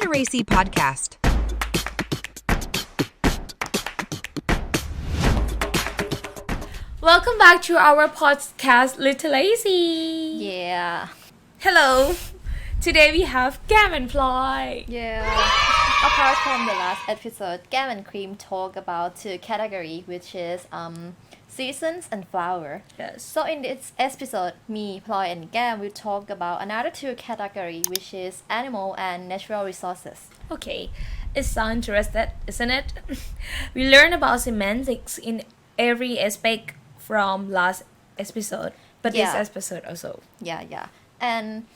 LITERASE Podcast. Welcome back to our podcast, LITERASE. Yeah. Hello. Today we have Gam and Ploy. Yeah. Apart from the last episode, Gam and Cream talk about two category, which is seasons and flower. Yes. So in this episode, me, Ploy, and Gam will talk about another two category, which is animal and natural resources. Okay. It sounds interesting, isn't it? We learn about semantics in every aspect from last episode, but this Yeah. episode also. Yeah. And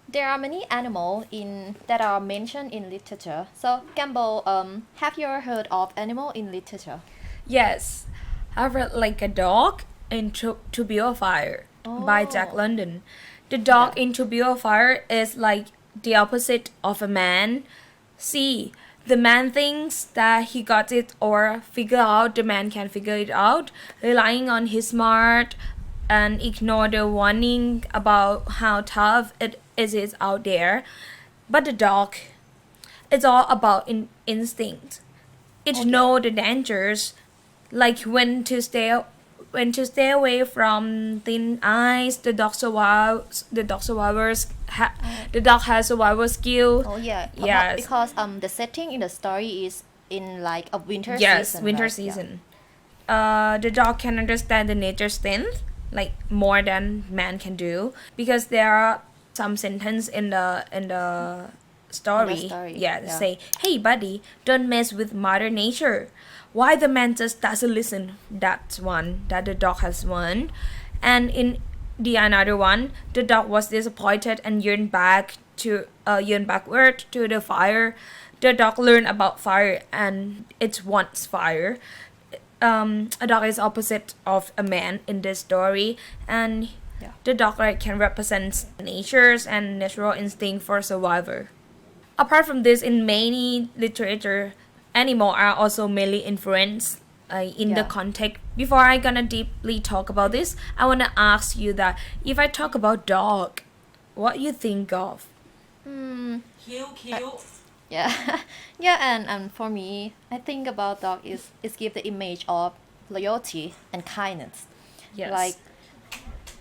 there are many animals that are mentioned in literature. So, Gamble, have you ever heard of animal in literature? Yes. I've read like a dog in To Build a Fire by Jack London. The dog in To Build a Fire is like the opposite of a man. See, the man thinks that he got it or figure out the man can figure it out, relying on his smart and ignore the warning about how tough it is out there. But the dog, it's all about instinct. It know the dangers, like when to stay away from thin ice. The dog has survival skill. Oh yeah. Yes. Because the setting in the story is in like a winter Yes, season. winter right? season. The dog can understand the nature's strength like more than man can do, because there are some sentence in the story. Yeah. Say, hey buddy, don't mess with mother nature. Why the man just doesn't listen? That's one that the dog has one. And in the another one, the dog was disappointed and yearned backward to the fire. The dog learned about fire and it wants fire. A dog is opposite of a man in this story, and the dog can represent nature's and natural instinct for survival. Apart from this, in many literature, animals are also mainly influenced in the context. Before I gonna deeply talk about this, I wanna ask you that if I talk about dog, what you think of? Cute. Yeah. Yeah, and for me, I think about dog is give the image of loyalty and kindness. Yes.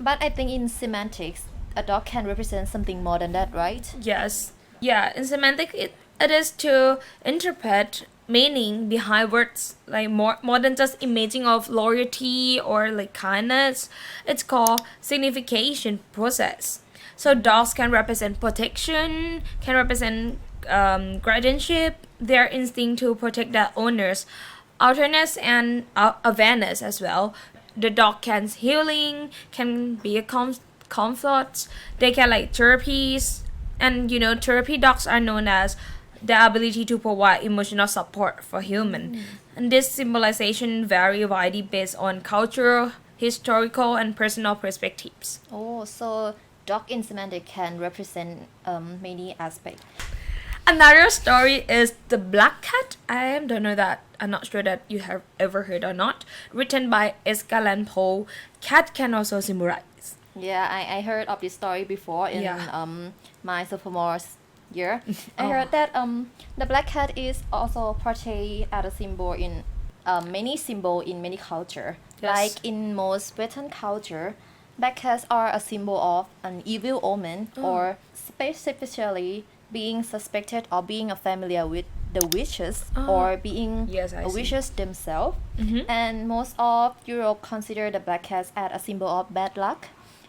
But I think in semantics, a dog can represent something more than that, right? Yes. Yeah, in semantics, it is to interpret meaning behind words, like more than just imaging of loyalty or like kindness. It's called signification process. So dogs can represent protection, can represent guardianship, their instinct to protect their owners, awareness and awareness as well. The dog can healing, can be a comfort. They can like therapies, and therapy dogs are known as the ability to provide emotional support for human. And this symbolization vary widely based on cultural, historical, and personal perspectives. Oh, so dog in semantic can represent many aspects. Another story is The Black Cat. I don't know that. I'm not sure that you have ever heard or not. Written by Edgar Allan Poe. Cat can also symbolize. Yeah, I heard of this story before in my sophomore year. I heard that the black cat is also portrayed as a symbol in many culture. Yes. Like in most Western culture, black cats are a symbol of an evil omen or specifically being suspected or being familiar with the witches or being witches themselves. And most of Europe consider the black cats as a symbol of bad luck,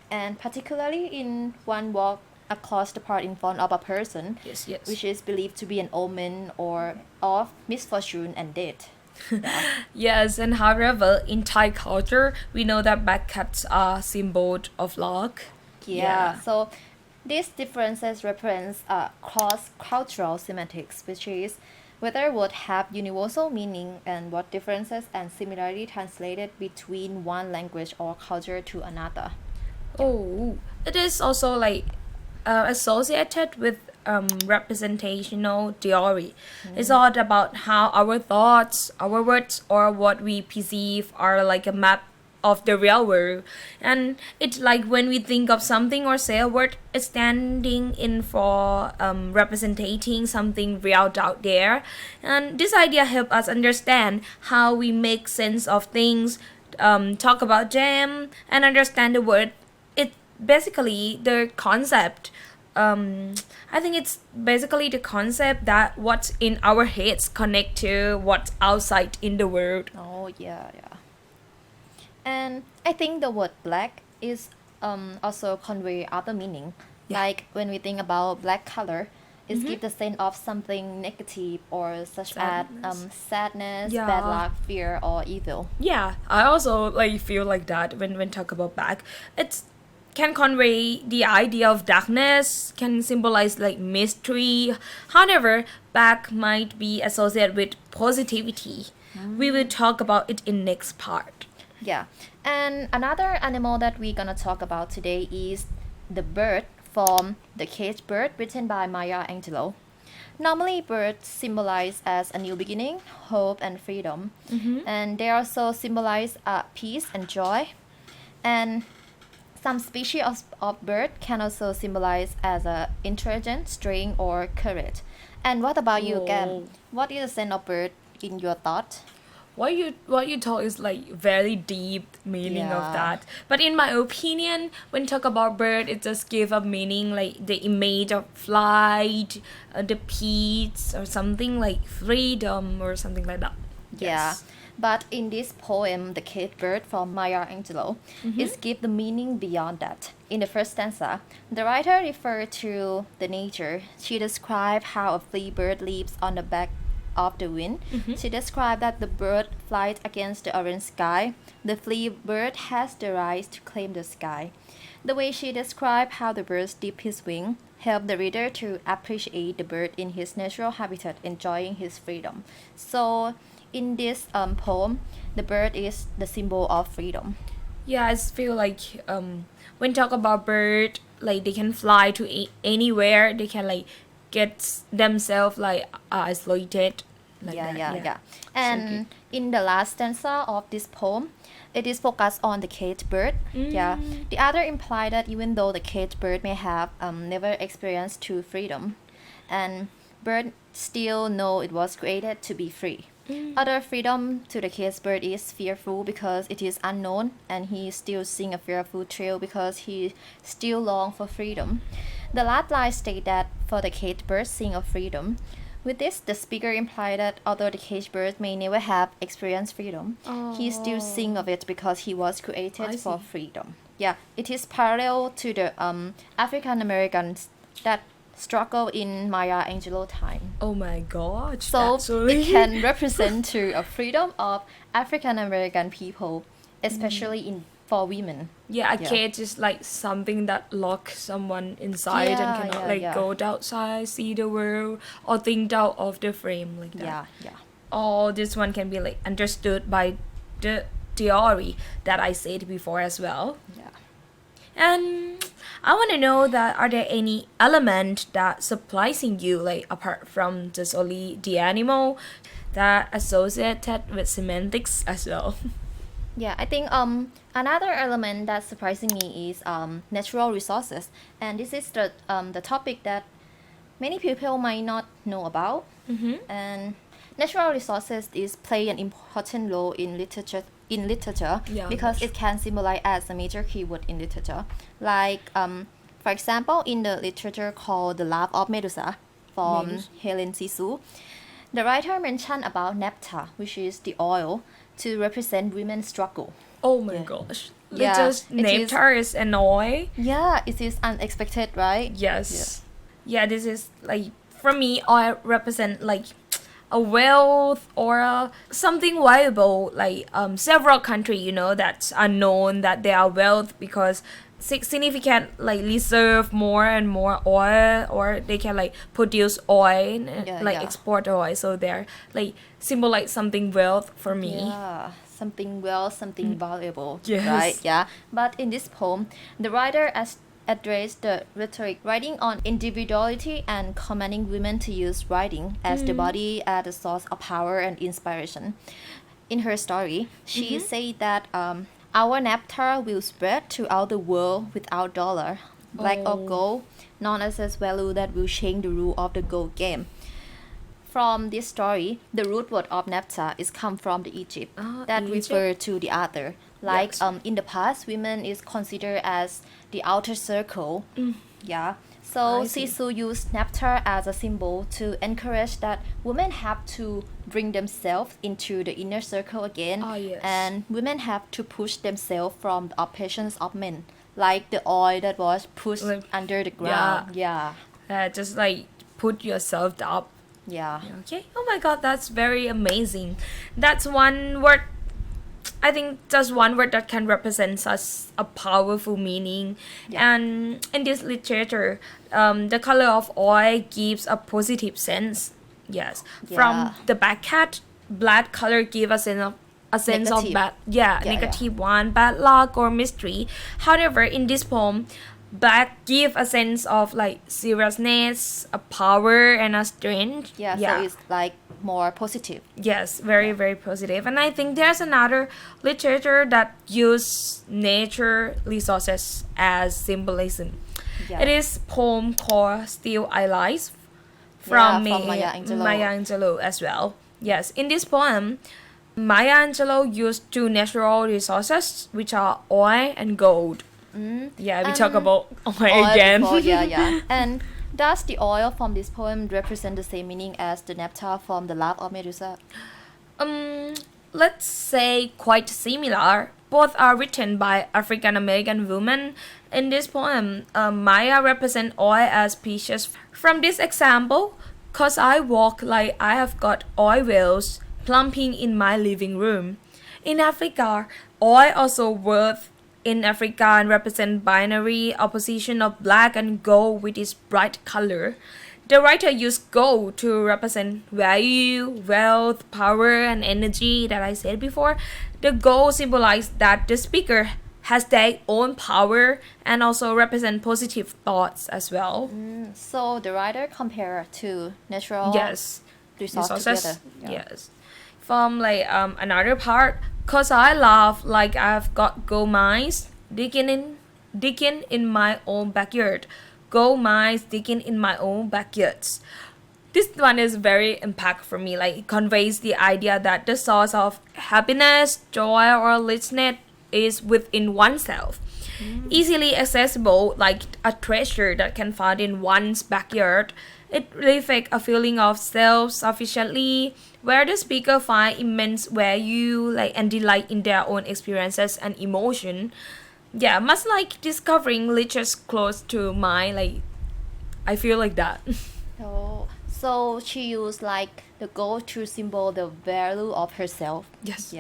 and particularly in one walk across the path in front of a person, which is believed to be an omen or of misfortune and death. Yes, and however, in Thai culture, we know that black cats are symbol of luck. Yeah. So these differences represent cross-cultural semantics, which is whether words have universal meaning and what differences and similarity translated between one language or culture to another. Oh, it is also like associated with representational theory. It's all about how our thoughts, our words, or what we perceive are like a map of the real world. And it's like when we think of something or say a word, it's standing in for representing something real out there. And this idea helps us understand how we make sense of things, talk about them, and understand the word. It basically the concept. I think it's basically the concept that what's in our heads connect to what's outside in the world. Oh yeah. And I think the word black is also convey other meaning. Yeah. Like when we think about black color, it gives the sense of something negative or such as sadness, Yeah. bad luck, fear, or evil. Yeah, I also like feel like that when talk about black. It's can convey the idea of darkness, can symbolize like mystery. However, black might be associated with positivity. We will talk about it in next part. Yeah. And another animal that we're gonna talk about today is the bird from The Caged Bird, written by Maya Angelou. Normally, birds symbolize as a new beginning, hope, and freedom. And they also symbolize peace and joy. And some species of bird can also symbolize as a intelligence, strength, or courage. And what about you, Gam? Whoa. What is the sense of bird in your thought? What you talk is like very deep meaning of Yeah. that. But in my opinion, when talk about bird, it just give a meaning like the image of flight, the peace, or something like freedom or something like that. Yeah. But in this poem, The Caged Bird from Maya Angelou, it gives the meaning beyond that. In the first stanza, the writer referred to the nature. She described how a free bird leaps on the back of the wind. She described that the bird flies against the orange sky. The free bird has the right to claim the sky. The way she described how the bird dips his wing helped the reader to appreciate the bird in his natural habitat, enjoying his freedom. So, in this poem, the bird is the symbol of freedom. Yeah, I just feel like when talk about bird, like they can fly to anywhere. They can like get themselves like isolated. Like that. Yeah. And in the last stanza of this poem, it is focused on the caged bird. Yeah. The other imply that even though the caged bird may have never experienced true freedom, and bird still know it was created to be free. Other freedom to the caged bird is fearful because it is unknown, and he still sing a fearful trail because he still long for freedom. The last line state that for the caged bird sing of freedom. With this, the speaker implied that although the caged bird may never have experienced freedom, he still sing of it because he was created I for see. freedom. Yeah, it is parallel to the African Americans that struggle in Maya Angelou time. Oh my god. So actually. it can represent to a freedom of African American people, especially in for women. Yeah, a cage is like something that locks someone inside and cannot go outside, see the world, or think out of the frame like that. Yeah. All this one can be like understood by the theory that I said before as well. Yeah. And I want to know that are there any element that surprising you, like apart from just only the animal, that associated with semantics as well? Yeah, I think another element that's surprising me is natural resources, and this is the topic that many people might not know about. And natural resources is play an important role in literature. Yeah, Because that's it can symbolize as a major keyword in literature. Like for example, in the literature called The Laugh of Medusa from Helen Sisu, the writer mentioned about naphtha, which is the oil, to represent women's struggle. Oh my gosh. Yeah, Just it is- nectar is annoying. Yeah, it is unexpected, right? Yes. Yeah, this is like for me oil represent like a wealth or something valuable, like several countries, that are known that they are wealth because significant like reserve more and more oil, or they can like produce oil and export oil, so they're like symbolize something wealth for me. Yeah, something something valuable, Yes. right? Yeah. But in this poem, the writer addressed the rhetoric, writing on individuality and commanding women to use writing as the body as the source of power and inspiration. In her story, she said that our nectar will spread throughout the world without dollar, black or gold, non-assess value that will change the rule of the gold game. From this story, the root word of naphtha is come from the Egypt that refer to the other. Like in the past, women is considered as the outer circle. Yeah. So Sisu used naphtha as a symbol to encourage that women have to bring themselves into the inner circle again, and women have to push themselves from the oppressions of men, like the oil that was pushed under the ground. Just like put yourself up. Okay. Oh my god, that's very amazing. That's one word. I think just one word that can represent such a powerful meaning. And in this literature, the color of oil gives a positive sense. From the black color gives a sense Negative. of bad, negative one, bad luck or mystery. However, in this poem, black give a sense of like seriousness, a power, and a strength. So it's like more positive. Yes, very positive. And I think there's another literature that use nature resources as symbolism. It is poem called Still I Lies from Maya Angelou. Maya Angelou as well. Yes, in this poem, Maya Angelou used two natural resources, which are oil and gold. We talk about oil again. Before, And does the oil from this poem represent the same meaning as the naphtha from the Love of Medusa? Let's say quite similar. Both are written by African American women. In this poem, Maya represents oil as precious. From this example, cause I walk like I have got oil wells plumping in my living room. In Africa, oil also worth in Africa and represent binary opposition of black and gold with its bright color. The writer used gold to represent value, wealth, power, and energy that I said before. The gold symbolizes that the speaker has their own power and also represent positive thoughts as well. So the writer compared to natural resources together. Yes. From like another part, cause I laugh like I've got gold mines digging in my own backyard. Gold mines digging in my own backyards. This one is very impactful for me. Like it conveys the idea that the source of happiness, joy, or richness is within oneself. Easily accessible, like a treasure that can find in one's backyard. It reflects a feeling of self-sufficiency, where the speaker find immense value and delight in their own experiences and emotion. Much like discovering literature close to mine, I feel like that. So she used like the gold to symbol the value of herself. Yes.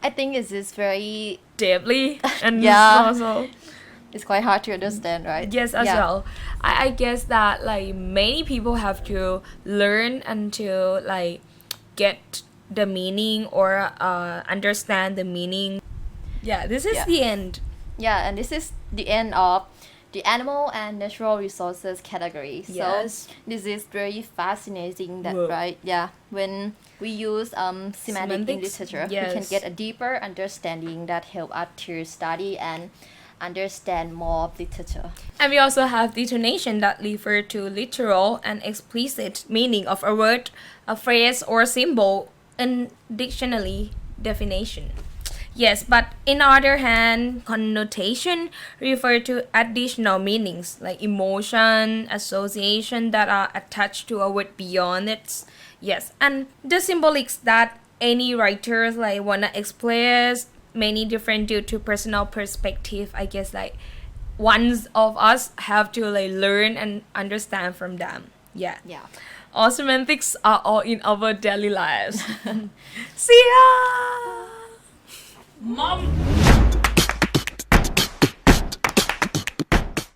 I think it is very deeply and also it's quite hard to understand, right? Yes, as well. I guess that many people have to learn and to get the meaning or understand the meaning. This is the end. And this is the end of the animal and natural resources category. So this is very fascinating that right? When we use semantics in literature, we can get a deeper understanding that help us to study and understand more of literature. And we also have detonation that refer to literal and explicit meaning of a word, a phrase, or symbol in dictionary definition. Yes, but in other hand, connotation refer to additional meanings like emotion, association that are attached to a word beyond it. Yes, and the symbolics that any writers wanna express many different due to personal perspective. I guess ones of us have to learn and understand from them. All semantics are all in our daily lives. See ya! Mom!